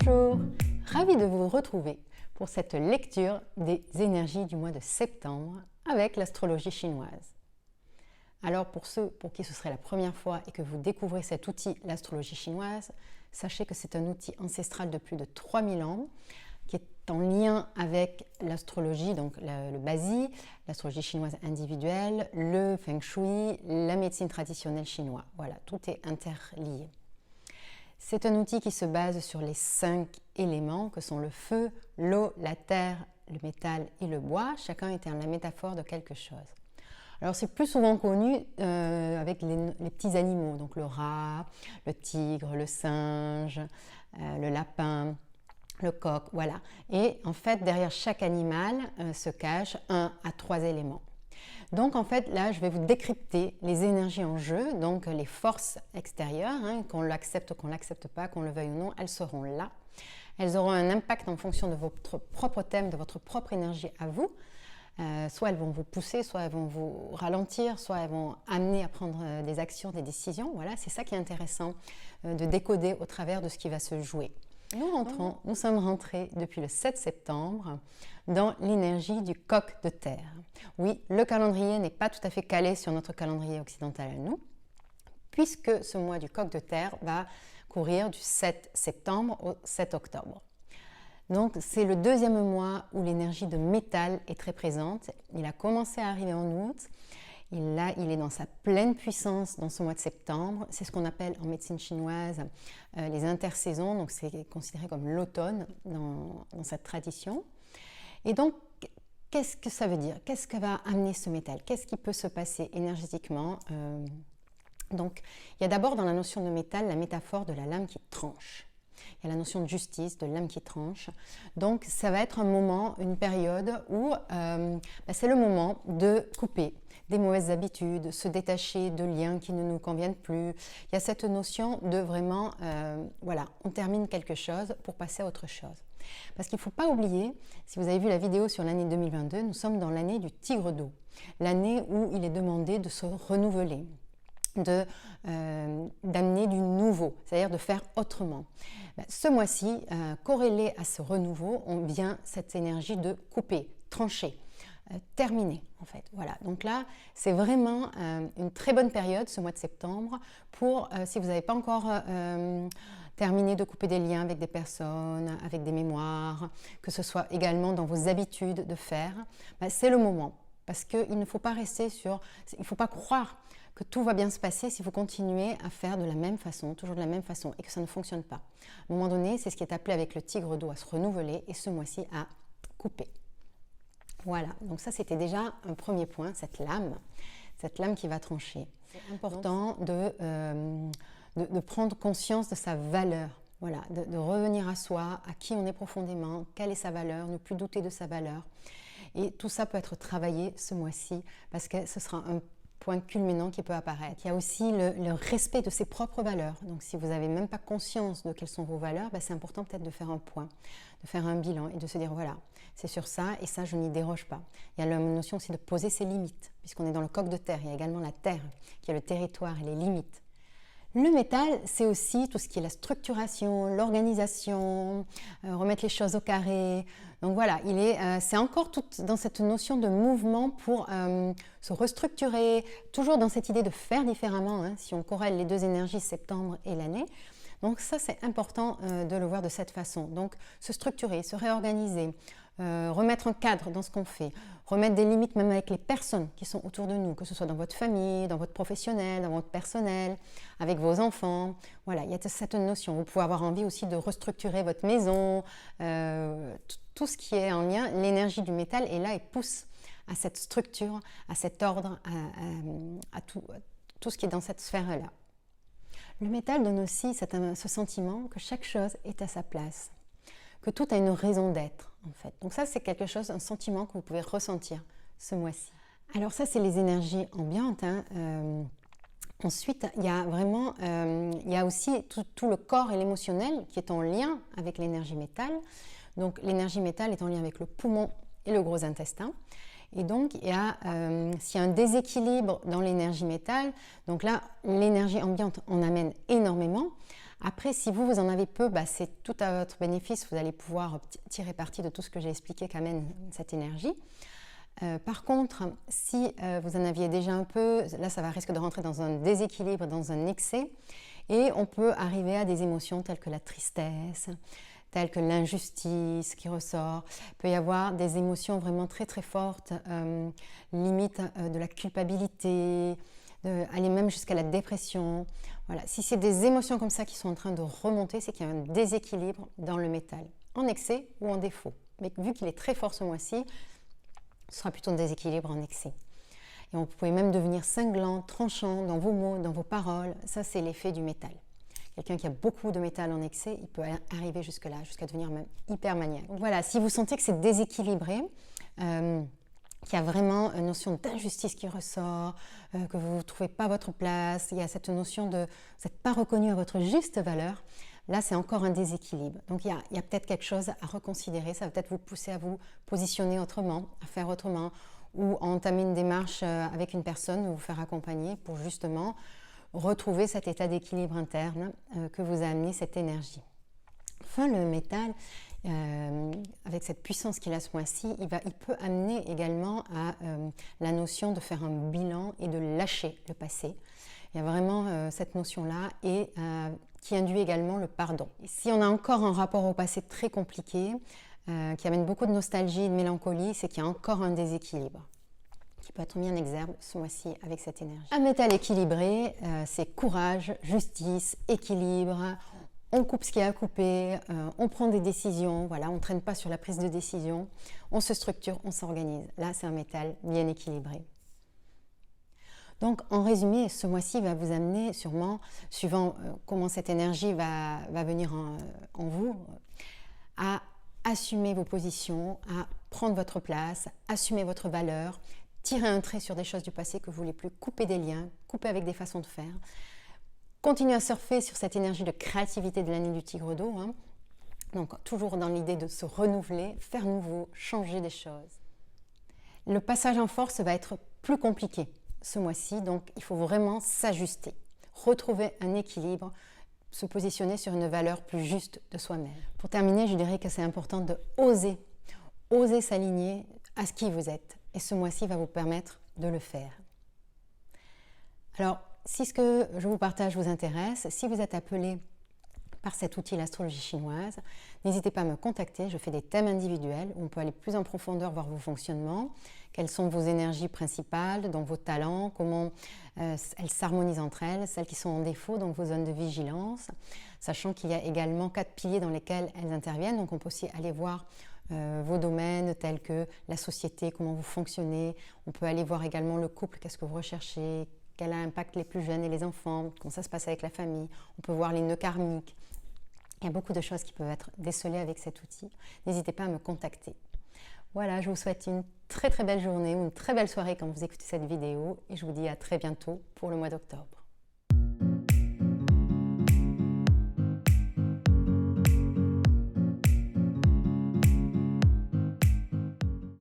Bonjour, ravie de vous retrouver pour cette lecture des énergies du mois de septembre avec l'astrologie chinoise. Alors pour ceux pour qui ce serait la première fois et que vous découvrez cet outil, l'astrologie chinoise, sachez que c'est un outil ancestral de plus de 3000 ans qui est en lien avec l'astrologie, donc le Bazi, l'astrologie chinoise individuelle, le Feng Shui, la médecine traditionnelle chinoise. Voilà, tout est interlié. C'est un outil qui se base sur les 5 éléments que sont le feu, l'eau, la terre, le métal et le bois, chacun étant la métaphore de quelque chose. Alors c'est plus souvent connu avec les petits animaux, donc le rat, le tigre, le singe, le lapin, le coq, voilà. Et en fait, derrière chaque animal se cachent 1 à 3 éléments. Donc en fait, là, je vais vous décrypter les énergies en jeu, donc les forces extérieures, qu'on l'accepte ou qu'on ne l'accepte pas, qu'on le veuille ou non, elles seront là. Elles auront un impact en fonction de votre propre thème, de votre propre énergie à vous. Soit elles vont vous pousser, soit elles vont vous ralentir, soit elles vont amener à prendre des actions, des décisions. Voilà, c'est ça qui est intéressant de décoder au travers de ce qui va se jouer. Nous sommes rentrés depuis le 7 septembre dans l'énergie du coq de terre. Oui, le calendrier n'est pas tout à fait calé sur notre calendrier occidental à nous, puisque ce mois du coq de terre va courir du 7 septembre au 7 octobre. Donc c'est le deuxième mois où l'énergie de métal est très présente. Il a commencé à arriver en août. Il est dans sa pleine puissance dans ce mois de septembre. C'est ce qu'on appelle en médecine chinoise les intersaisons. Donc c'est considéré comme l'automne dans cette tradition. Et donc, qu'est-ce que ça veut dire? Qu'est-ce que va amener ce métal? Qu'est-ce qui peut se passer énergétiquement? Donc, il y a d'abord dans la notion de métal la métaphore de la lame qui tranche. Il y a la notion de justice, de lame qui tranche. Donc, ça va être un moment, une période où c'est le moment de couper des mauvaises habitudes, se détacher de liens qui ne nous conviennent plus. Il y a cette notion de vraiment, on termine quelque chose pour passer à autre chose. Parce qu'il ne faut pas oublier, si vous avez vu la vidéo sur l'année 2022, nous sommes dans l'année du tigre d'eau, l'année où il est demandé de se renouveler, d'amener du nouveau, c'est-à-dire de faire autrement. Ce mois-ci, corrélé à ce renouveau, on vient cette énergie de couper, trancher, terminer en fait. Voilà, donc là, c'est vraiment une très bonne période, ce mois de septembre, pour, si vous n'avez pas encore terminé de couper des liens avec des personnes, avec des mémoires, que ce soit également dans vos habitudes de faire, c'est le moment. Parce qu'il ne faut pas rester sur, il ne faut pas croire que tout va bien se passer si vous continuez à faire de la même façon, toujours de la même façon, et que ça ne fonctionne pas. À un moment donné, c'est ce qui est appelé avec le tigre d'eau à se renouveler, et ce mois-ci à couper. Voilà, donc ça c'était déjà un premier point, cette lame qui va trancher. C'est important de prendre conscience de sa valeur, voilà, de revenir à soi, à qui on est profondément, quelle est sa valeur, ne plus douter de sa valeur. Et tout ça peut être travaillé ce mois-ci parce que ce sera un point culminant qui peut apparaître. Il y a aussi le respect de ses propres valeurs. Donc si vous n'avez même pas conscience de quelles sont vos valeurs, c'est important peut-être de faire un point, de faire un bilan et de se dire voilà, c'est sur ça et ça je n'y déroge pas. Il y a la notion aussi de poser ses limites, puisqu'on est dans le coq de terre. Il y a également la terre qui est le territoire et les limites. Le métal, c'est aussi tout ce qui est la structuration, l'organisation, remettre les choses au carré. Donc voilà, c'est encore tout dans cette notion de mouvement pour se restructurer, toujours dans cette idée de faire différemment, si on corrèle les deux énergies, septembre et l'année. Donc ça, c'est important de le voir de cette façon. Donc se structurer, se réorganiser, remettre un cadre dans ce qu'on fait, remettre des limites même avec les personnes qui sont autour de nous, que ce soit dans votre famille, dans votre professionnel, dans votre personnel, avec vos enfants. Voilà, il y a cette notion. Vous pouvez avoir envie aussi de restructurer votre maison, tout ce qui est en lien. L'énergie du métal est là et pousse à cette structure, à cet ordre, à tout ce qui est dans cette sphère-là. Le métal donne aussi ce sentiment que chaque chose est à sa place, que tout a une raison d'être en fait. Donc ça c'est quelque chose, un sentiment que vous pouvez ressentir ce mois-ci. Alors ça c'est les énergies ambiantes. Ensuite il y a vraiment, il y a aussi tout le corps et l'émotionnel qui est en lien avec l'énergie métal. Donc l'énergie métal est en lien avec le poumon et le gros intestin. Et donc, s'il y a un déséquilibre dans l'énergie métal, donc là, l'énergie ambiante en amène énormément. Après, si vous en avez peu, c'est tout à votre bénéfice. Vous allez pouvoir tirer parti de tout ce que j'ai expliqué qu'amène cette énergie. Par contre, si vous en aviez déjà un peu, là, ça va risque de rentrer dans un déséquilibre, dans un excès. Et on peut arriver à des émotions telles que la tristesse, telles que l'injustice qui ressort. Il peut y avoir des émotions vraiment très très fortes, limite de la culpabilité, aller même jusqu'à la dépression. Voilà. Si c'est des émotions comme ça qui sont en train de remonter, c'est qu'il y a un déséquilibre dans le métal, en excès ou en défaut. Mais vu qu'il est très fort ce mois-ci, ce sera plutôt un déséquilibre en excès. Et vous pouvez même devenir cinglant, tranchant dans vos mots, dans vos paroles. Ça, c'est l'effet du métal. Quelqu'un qui a beaucoup de métal en excès, il peut arriver jusque-là, jusqu'à devenir même hyper maniaque. Donc voilà, si vous sentez que c'est déséquilibré, qu'il y a vraiment une notion d'injustice qui ressort, que vous ne trouvez pas votre place, il y a cette notion de vous n'êtes pas reconnu à votre juste valeur, là c'est encore un déséquilibre. Donc il y a peut-être quelque chose à reconsidérer, ça va peut-être vous pousser à vous positionner autrement, à faire autrement, ou à entamer une démarche avec une personne, ou vous faire accompagner pour justement retrouver cet état d'équilibre interne que vous a amené cette énergie. Enfin, le métal, avec cette puissance qu'il a ce mois-ci, il peut amener également à la notion de faire un bilan et de lâcher le passé. Il y a vraiment cette notion-là et qui induit également le pardon. Et si on a encore un rapport au passé très compliqué, qui amène beaucoup de nostalgie et de mélancolie, c'est qu'il y a encore un déséquilibre qui peut être mis en exergue ce mois-ci avec cette énergie. Un métal équilibré, c'est courage, justice, équilibre. On coupe ce qu'il y a à couper, on prend des décisions, voilà, on ne traîne pas sur la prise de décision, on se structure, on s'organise. Là, c'est un métal bien équilibré. Donc, en résumé, ce mois-ci va vous amener sûrement, suivant comment cette énergie va venir en vous, à assumer vos positions, à prendre votre place, assumer votre valeur, tirer un trait sur des choses du passé que vous ne voulez plus, couper des liens, couper avec des façons de faire. Continuez à surfer sur cette énergie de créativité de l'année du tigre d'eau. Donc, toujours dans l'idée de se renouveler, faire nouveau, changer des choses. Le passage en force va être plus compliqué ce mois-ci, donc il faut vraiment s'ajuster, retrouver un équilibre, se positionner sur une valeur plus juste de soi-même. Pour terminer, je dirais que c'est important de oser s'aligner à ce qui vous êtes. Et ce mois-ci va vous permettre de le faire. Alors, si ce que je vous partage vous intéresse, si vous êtes appelé par cet outil, l'astrologie chinoise, n'hésitez pas à me contacter. Je fais des thèmes individuels où on peut aller plus en profondeur voir vos fonctionnements, quelles sont vos énergies principales, donc vos talents, comment elles s'harmonisent entre elles, celles qui sont en défaut, donc vos zones de vigilance, sachant qu'il y a également 4 piliers dans lesquels elles interviennent. Donc on peut aussi aller voir vos domaines tels que la société, comment vous fonctionnez. On peut aller voir également le couple, qu'est-ce que vous recherchez, quel impact les plus jeunes et les enfants, comment ça se passe avec la famille. On peut voir les nœuds karmiques. Il y a beaucoup de choses qui peuvent être décelées avec cet outil. N'hésitez pas à me contacter. Voilà, je vous souhaite une très très belle journée ou une très belle soirée quand vous écoutez cette vidéo et je vous dis à très bientôt pour le mois d'octobre.